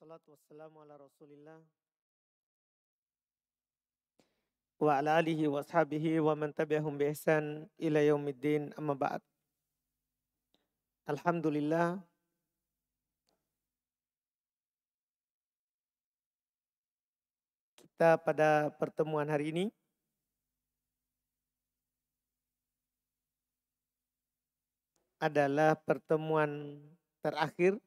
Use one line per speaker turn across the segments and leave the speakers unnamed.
Wassalatu wassalamu ala Rasulillah wa ala alihi wa ashabihi wa man tabi'ahum bi ihsan ila yaumiddin, amma ba'd. Alhamdulillah, kita pada pertemuan hari ini adalah pertemuan terakhir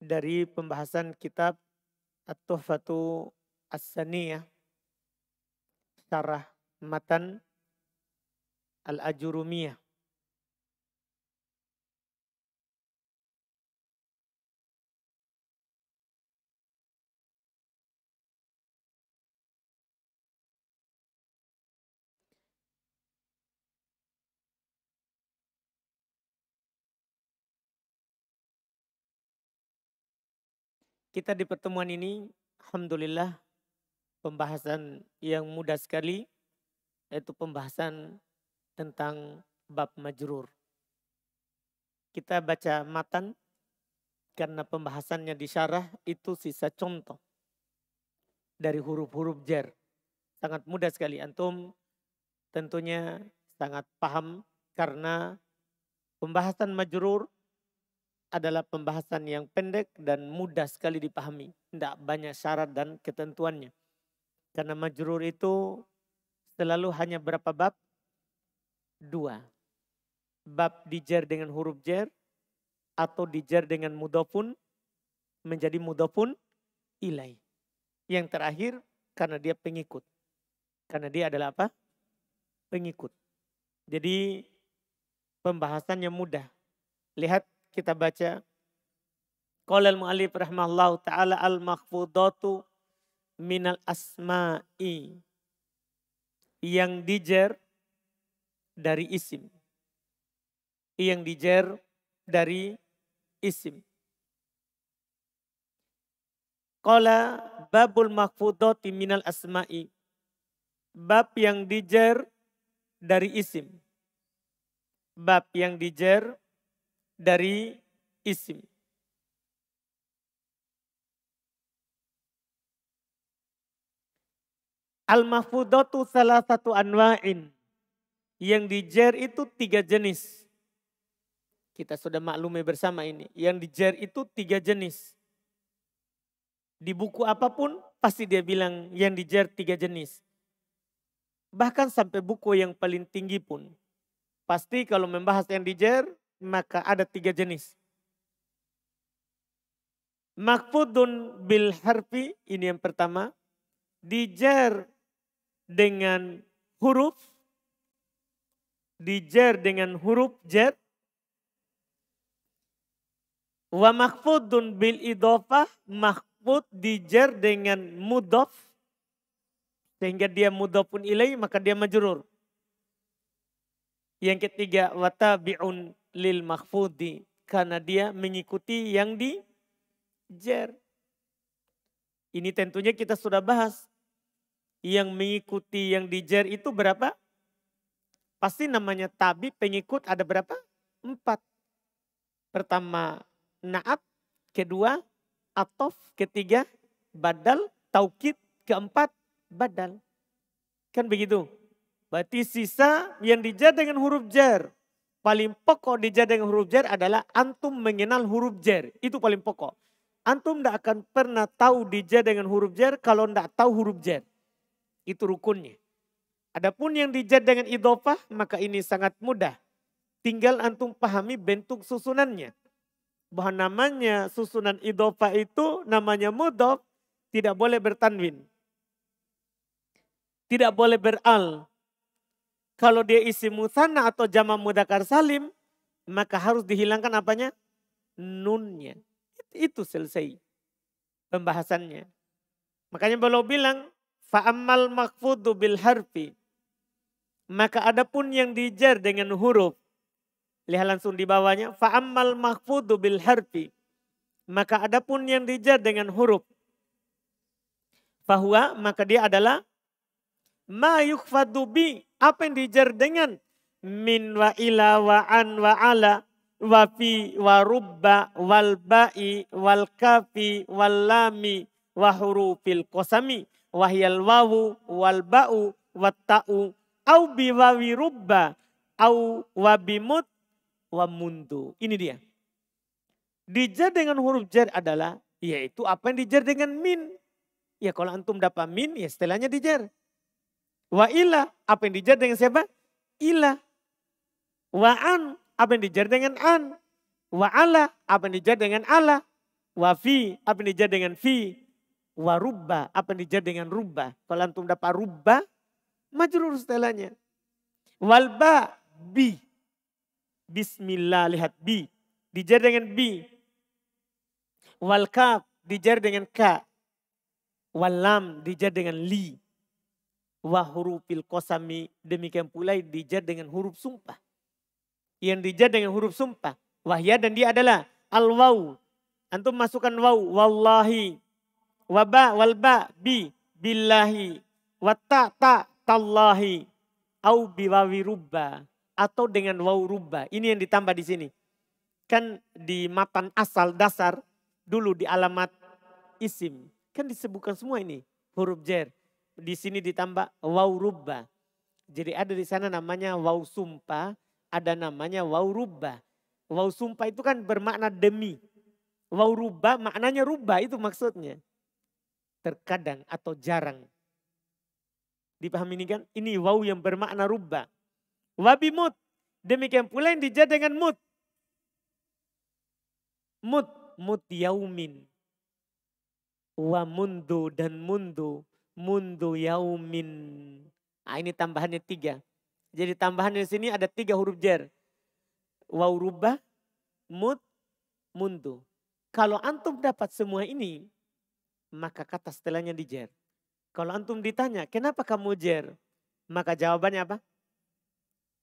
dari pembahasan kitab At-Tuhfatu As-Saniyah, syarah matan Al-Ajurumiyah. Kita di pertemuan ini, alhamdulillah, pembahasan yang mudah sekali, yaitu pembahasan tentang bab majrur. Kita baca matan karena pembahasannya di syarah itu sisa contoh dari huruf-huruf jar. Sangat mudah sekali, antum tentunya sangat paham karena pembahasan majrur adalah pembahasan yang pendek dan mudah sekali dipahami. Tidak banyak syarat dan ketentuannya. Karena majrur itu selalu hanya berapa bab? 2. Bab dijar dengan huruf jar atau dijar dengan mudhofun menjadi mudhofun ilai. Yang terakhir karena dia pengikut. Karena dia adalah apa? Pengikut. Jadi pembahasannya mudah. Lihat, kita baca. Qala al-mu'allif rahimahullahu ta'ala al-makhfudatu minal asma'i. Yang dijar dari isim. Yang dijar dari isim. Qala babul makhfudati minal asma'i. Bab yang dijar dari isim. Bab yang dijar dari isim. Al-mahfudatu salah satu anwa'in. Yang dijar itu 3 jenis. Kita sudah maklumi bersama ini. Yang dijar itu 3 jenis. Di buku apapun pasti dia bilang yang dijar 3 jenis. Bahkan sampai buku yang paling tinggi pun. Pasti kalau membahas yang dijar maka ada 3 jenis. Makhfudun bil harfi, ini yang pertama. Dijar dengan huruf. Dijar dengan huruf jar. Wa makhfudun bil idhofah. Makhfud dijar dengan mudhof. Sehingga dia mudhofun ilaih, maka dia majrur. Yang ketiga, watabi'un lil makhfudi, karena dia mengikuti yang dijar. Ini tentunya kita sudah bahas. Yang mengikuti yang dijar itu berapa? Pasti namanya tabi, pengikut ada berapa? 4. Pertama na'at, kedua atof, ketiga badal, taukid, keempat badal. Kan begitu? Berarti sisa yang dijar dengan huruf jar. Paling pokok dijar dengan huruf jar adalah antum mengenal huruf jar. Itu paling pokok. Antum tidak akan pernah tahu dijar dengan huruf jar kalau tidak tahu huruf jar. Itu rukunnya. Adapun yang dijar dengan idhofah, maka ini sangat mudah. Tinggal antum pahami bentuk susunannya. Bahwa namanya susunan idhofah itu namanya mudhof, tidak boleh bertanwin. Tidak boleh beral. Kalau dia isim mutsanna atau jama' mudzakkar salim, maka harus dihilangkan apanya? Nunnya. Itu selesai pembahasannya. Makanya beliau bilang, fa'ammal makhfudu bil harfi. Maka adapun yang dijar dengan huruf. Lihat langsung di bawahnya. Fa'ammal makhfudu bil harfi. Maka adapun yang dijar dengan huruf. Fahuwa, maka dia adalah ma yukhfadu bi, apa yang dijar dengan min wa ila wa an wa ala, wa fi wa rubba wal ba'i wal kafi wal lami wa hurufil qasami wa hiyal wawu wal ba'u wat ta'u au bi wawi rubba au wa bimut wa mundu. Ini dia. Dijar dengan huruf jar adalah yaitu apa yang dijar dengan min. Ya kalau antum dapat min ya setelahnya dijar. Wa ila apa yang dijar dengan siapa? Ila. Wa an apa yang dijar dengan an. Wa ala apa yang dijar dengan ala. Wa fi apa yang dijar dengan fi. Wa rubba apa yang dijar dengan rubba. Kalau antum dapat rubba majrur setelahnya. Wal ba bi. Bismillah lihat bi. Dijar dengan bi. Wal kaf dijar dengan ka. Wal lam dijar dengan li. Wa hurufil qasami demikian pula dijar dengan huruf sumpah. Yang dijar dengan huruf sumpah. Wahya dan dia adalah al-waw. Antum masukkan waw. Wallahi. Wa ba wal ba bi. Billahi. Wa ta tallahi. Au biwawi rubba. Atau dengan waw rubba. Ini yang ditambah di sini. Kan di matan asal dasar. Dulu di alamat isim. Kan disebutkan semua ini. Huruf jar. Di sini ditambah waw rubba. Jadi ada di sana namanya waw sumpah. Ada namanya waw rubba. Waw sumpah itu kan bermakna demi. Waw rubba maknanya rubba itu maksudnya. Terkadang atau jarang. Dipahami ini kan? Ini waw yang bermakna rubba. Wabimut. Demikian pula yang dijar dengan mut. Mut yaumin. Wa mundu dan mundu. Mundu yaumin. Nah, ini tambahannya 3. Jadi tambahan di sini ada 3 huruf jar. Waw rubah, mut, mundu. Kalau antum dapat semua ini, maka kata setelahnya dijar. Kalau antum ditanya, kenapa kamu jar? Maka jawabannya apa?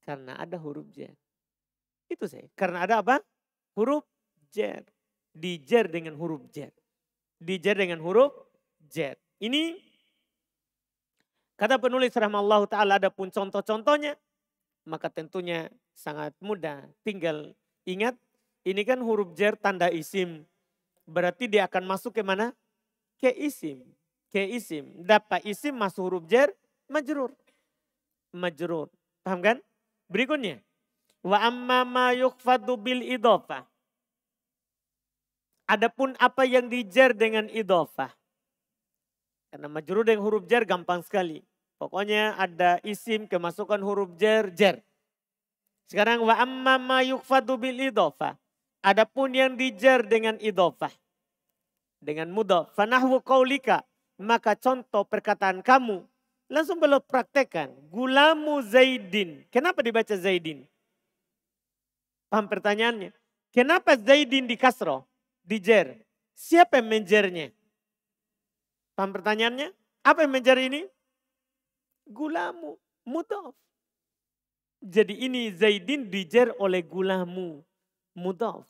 Karena ada huruf jar. Itu saya. Karena ada apa? Huruf jar. Dijar dengan huruf jar. Dijar dengan huruf jar. Ini kata penulis rahimahullah ta'ala ada pun contoh-contohnya. Maka tentunya sangat mudah. Tinggal ingat ini kan huruf jar tanda isim. Berarti dia akan masuk ke mana? Ke isim. Ke isim. Dapat isim masuk huruf jar majrur. Majrur. Paham kan? Berikutnya. Wa amma ma yukhfadu bil idhofah. Adapun apa yang dijar dengan idhofah. Karena majrur dengan huruf jar gampang sekali. Pokoknya ada isim kemasukan huruf jar, jar. Sekarang wa amma ma yukhfadu bil idhofah. Adapun yang dijar dengan idhofah. Dengan mudhaf. Fanahwu qaulika. Maka contoh perkataan kamu. Langsung belum praktekkan. Gulamu Zaidin. Kenapa dibaca Zaidin? Paham pertanyaannya? Kenapa Zaidin di kasroh? Dijar. Siapa yang menjarnya? Paham pertanyaannya? Apa yang menjar ini? Gulamu. Mudhaf. Jadi ini Zaidin dijar oleh gulamu. Mudhaf.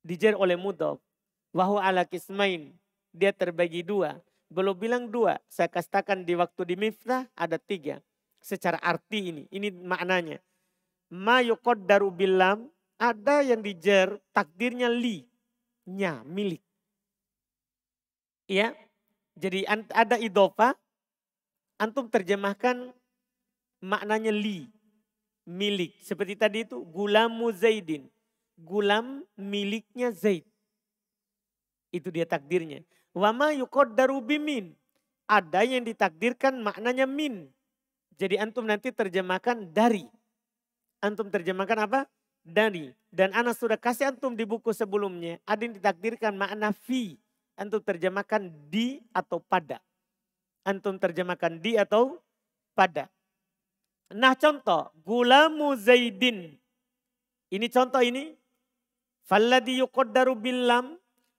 Dijar oleh mudhaf. Wahu ala kismain. Dia terbagi 2. Belum bilang 2. Saya katakan di waktu di miftah ada 3. Secara arti ini. Ini maknanya. Ma yuqaddaru bilam. Ada yang dijar takdirnya li. Nya milik. Ya. Jadi ada idhofah. Antum terjemahkan maknanya li. Milik. Seperti tadi itu gulamu Zaidin. Gulam miliknya Zaid. Itu dia takdirnya. Wama yuqaddaru bimin. Ada yang ditakdirkan maknanya min. Jadi antum nanti terjemahkan dari. Antum terjemahkan apa? Dari. Dan ana sudah kasih antum di buku sebelumnya. Ada yang ditakdirkan makna fi. Antum terjemahkan di atau pada. Antum terjemahkan di atau pada. Nah contoh. Gulamu Zaidin. Ini contoh ini. Falladhi yuqaddaru billam.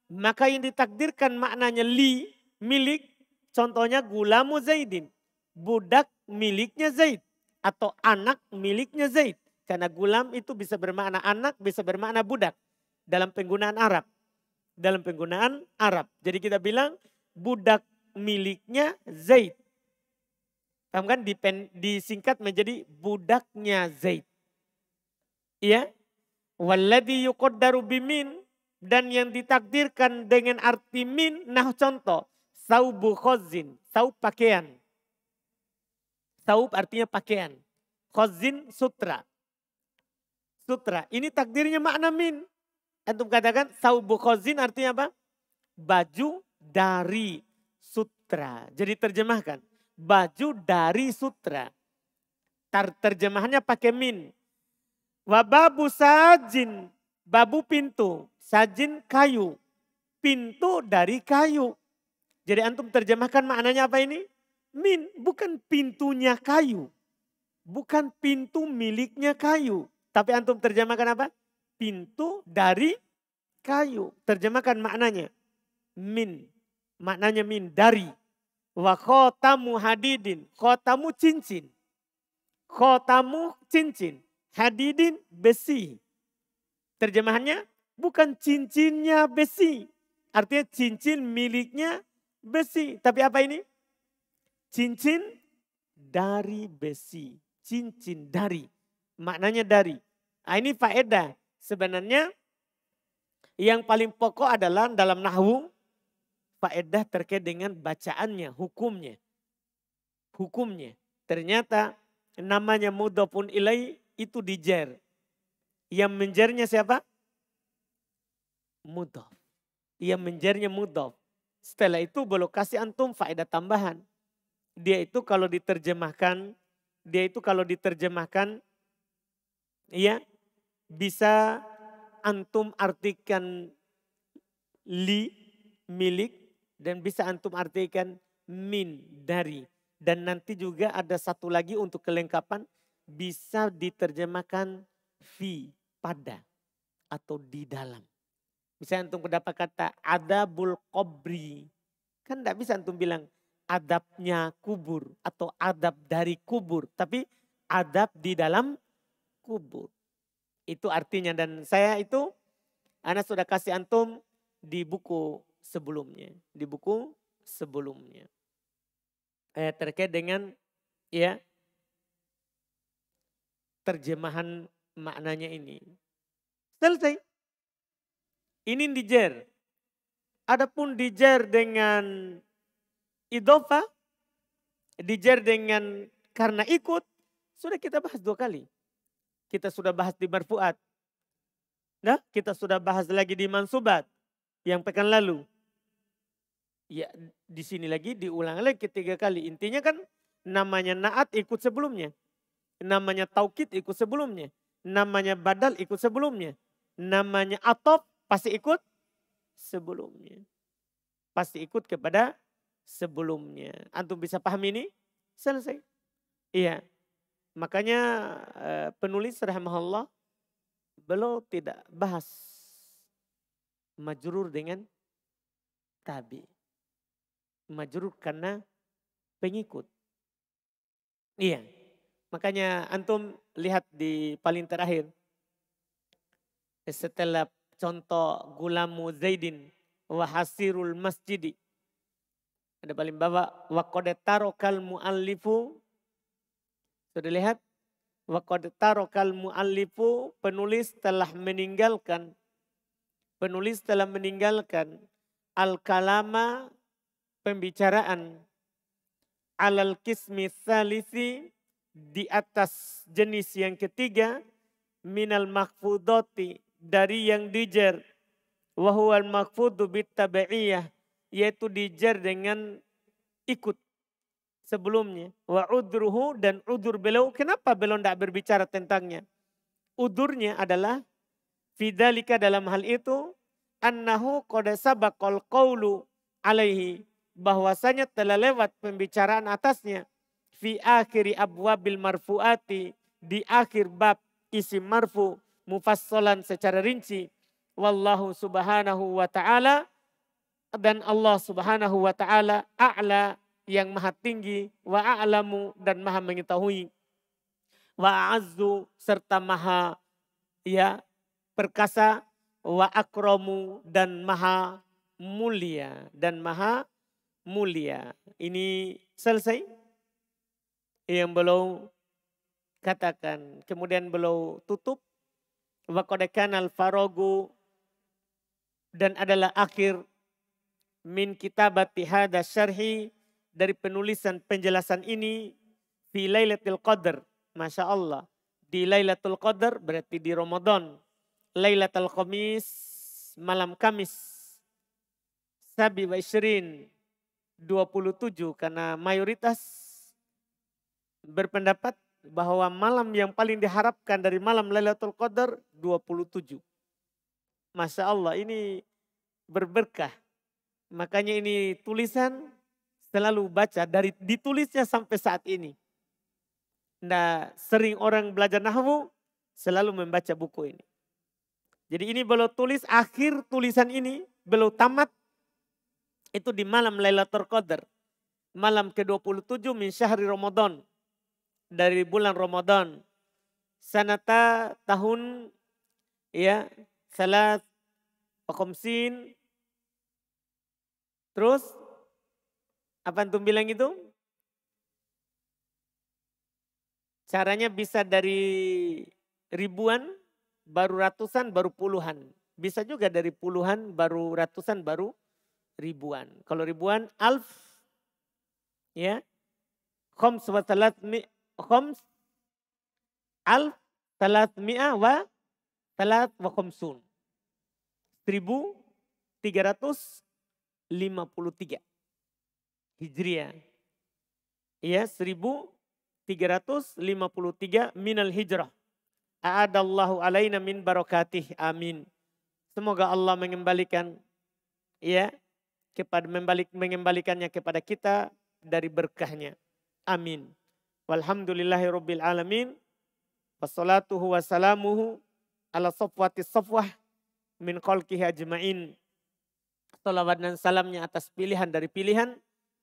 Maka yang ditakdirkan maknanya li, milik. Contohnya gulamu Zaidin. Budak miliknya Zaid. Atau anak miliknya Zaid. Karena gulam itu bisa bermakna anak, bisa bermakna budak. Dalam penggunaan Arab. Dalam penggunaan Arab. Jadi kita bilang budak miliknya Zaid. Paham kan? Disingkat menjadi budaknya Zaid. Iya. Walladzi yuqaddaru bimin, dan yang ditakdirkan dengan arti min. Nah contoh, saubu khazin, saub pakaian. Saub artinya pakaian. Khazin sutra. Sutra, ini takdirnya makna min. Antum katakan saubu khazin artinya apa? Baju dari sutra. Jadi terjemahkan, baju dari sutra. Terjemahannya pakai min. Wababu sajin, babu pintu, sajin kayu. Pintu dari kayu. Jadi antum terjemahkan maknanya apa ini? Min, bukan pintunya kayu. Bukan pintu miliknya kayu. Tapi antum terjemahkan apa? Pintu dari kayu. Terjemahkan maknanya. Min, maknanya min, dari. Wa khotamu hadidin, khotamu cincin. Khotamu cincin, hadidin besi. Terjemahannya bukan cincinnya besi. Artinya cincin miliknya besi. Tapi apa ini? Cincin dari besi. Cincin dari. Maknanya dari. Nah, ini faedah. Sebenarnya yang paling pokok adalah dalam nahwu. Faedah terkait dengan bacaannya, hukumnya. Hukumnya. Ternyata namanya mudhofun ilai itu dijer. Yang menjernya siapa? Mudhof. Yang menjernya mudhof. Setelah itu boleh kasih antum faedah tambahan. Dia itu kalau diterjemahkan, ya bisa antum artikan li, milik, dan bisa antum artikan min, dari. Dan nanti juga ada satu lagi untuk kelengkapan, bisa diterjemahkan fi, pada, atau di dalam. Bisa antum dapat kata adabul qabri. Kan tidak bisa antum bilang adabnya kubur atau adab dari kubur. Tapi adab di dalam kubur. Itu artinya, dan saya itu Ana sudah kasih antum di buku sebelumnya. Di buku sebelumnya. Terkait dengan ya terjemahan maknanya ini. Selesai. Ini dijer. Adapun dijer dengan idhofah, dijer dengan karena ikut, sudah kita bahas 2 kali. Kita sudah bahas di marfu'at. Nah, kita sudah bahas lagi di mansubat yang pekan lalu. Ya, di sini lagi diulang lagi 3 kali. Intinya kan namanya naat ikut sebelumnya. Namanya taukid ikut sebelumnya. Namanya badal ikut sebelumnya. Namanya atof pasti ikut sebelumnya. Pasti ikut kepada sebelumnya. Antum bisa paham ini? Selesai. Iya. Makanya penulis rahimahullah beliau tidak bahas majrur dengan tabi. Majrur karena pengikut. Iya. Makanya antum lihat di paling terakhir. Setelah contoh gulamu Zaidin wa hasirul masjidi. Ada paling bawah wa qad tarokal muallifu. Sudah lihat? Wa qad tarokal muallifu, penulis telah meninggalkan al-kalama, pembicaraan, alal kismi salisi, di atas jenis yang ketiga, minal makfudoti, dari yang dijer, wahuwal makfudu bittabi'iyah, yaitu dijer dengan ikut sebelumnya. Wa udruhu, dan udur beliau, kenapa beliau tidak berbicara tentangnya? Udurnya adalah, fidalika, dalam hal itu, annahu qad sabaqal qawlu alaihi, bahwasanya telah lewat pembicaraan atasnya, fi akhiri abwabil marfuati, di akhir bab isim marfu, mufassalan secara rinci, wallahu subhanahu wa ta'ala, dan Allah subhanahu wa ta'ala a'la, yang maha tinggi, wa a'lamu, dan maha mengetahui, wa a'azzu, serta maha ya perkasa, wa akramu, dan maha mulia, Ini selesai yang beliau katakan. Kemudian beliau tutup Wa qad kana al-faragu, dan adalah akhir min kitabati hada syarhi, dari penulisan penjelasan ini, fi Lailatul Qadar. Masya Allah. Di Lailatul Qadar berarti di Ramadan. Lailatul Khamis, malam Kamis. Sabi wa Isrin, 27, karena mayoritas berpendapat bahwa malam yang paling diharapkan dari malam Lailatul Qadar 27. Masya Allah, ini berberkah. Makanya ini tulisan selalu baca dari ditulisnya sampai saat ini. Nah, sering orang belajar nahwu selalu membaca buku ini. Jadi ini beliau tulis, akhir tulisan ini beliau tamat itu di malam Lailatul Qadar. Malam ke-27 min syahri Ramadan. Dari bulan Ramadan. Sanata tahun ya salat wa terus apa antum bilang itu? Caranya bisa dari ribuan, baru ratusan, baru puluhan. Bisa juga dari puluhan, baru ratusan, baru ribuan. Kalau ribuan, alf, ya, khoms wa khoms, alf, talatmi'ah wa talat wa khomsun. 1353 Hijriah. Ya, 1353 minal hijrah. A'adallahu alaina min barakatih. Amin. Semoga Allah mengembalikan ya mengembalikannya kepada kita dari berkahnya. Amin. Walhamdulillahirabbil alamin. Wassalatuhu wassalamuhu ala safwati safwah min khalqihi ajmain. Salawat dan salamnya atas pilihan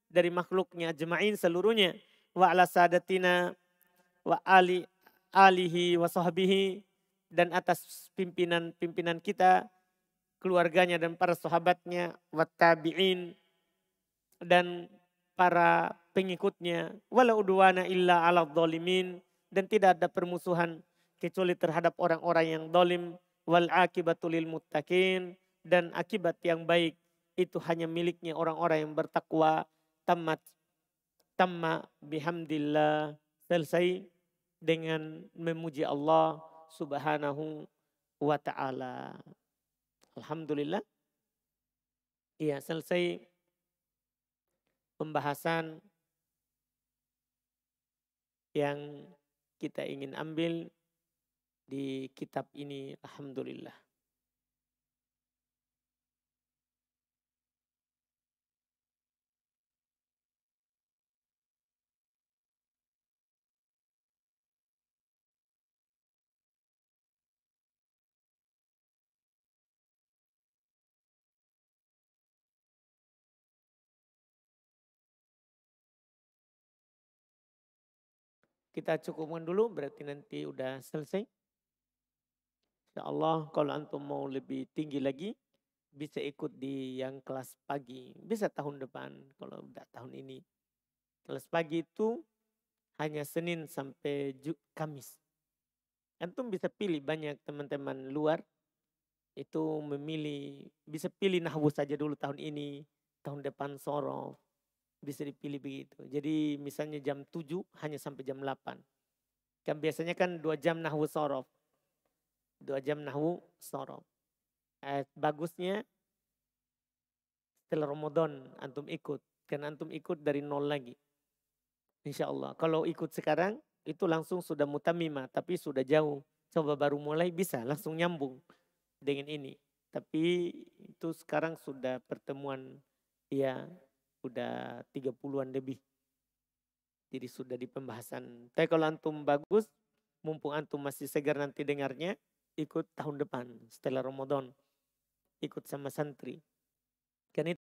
dari makhluknya ajmain seluruhnya. Wa ala sadatina wa alihi wa sahbihi, dan atas pimpinan kita, keluarganya dan para sahabatnya, wa tabi'in, dan para pengikutnya, wala udwana illa ala dhalimin, dan tidak ada permusuhan kecuali terhadap orang-orang yang zalim, wal akibatul lil muttaqin, dan akibat yang baik itu hanya miliknya orang-orang yang bertakwa. Tamma bihamdillah, selesai dengan memuji Allah Subhanahu wa ta'ala. Alhamdulillah. Iya, selesai pembahasan yang kita ingin ambil di kitab ini. Alhamdulillah. Kita cukupkan dulu, berarti nanti udah selesai. Insya Allah kalau antum mau lebih tinggi lagi, bisa ikut di yang kelas pagi. Bisa tahun depan kalau udah tahun ini. Kelas pagi itu hanya Senin sampai Kamis. Antum bisa pilih, banyak teman-teman luar itu memilih, bisa pilih nahwu saja dulu tahun ini, tahun depan sorof. Bisa dipilih begitu. Jadi misalnya jam 7 hanya sampai jam 8. Kan biasanya kan 2 jam nahwu sorof. 2 jam nahwu sorof. Bagusnya setelah Ramadan antum ikut. Kan antum ikut dari nol lagi. Insya Allah. Kalau ikut sekarang itu langsung sudah mutamimah. Tapi sudah jauh. Coba baru mulai bisa langsung nyambung dengan ini. Tapi itu sekarang sudah pertemuan ya udah 30-an lebih. Jadi sudah di pembahasan. Tapi kalau antum bagus, mumpung antum masih segar nanti dengarnya, ikut tahun depan setelah Ramadan. Ikut sama santri. Kan itu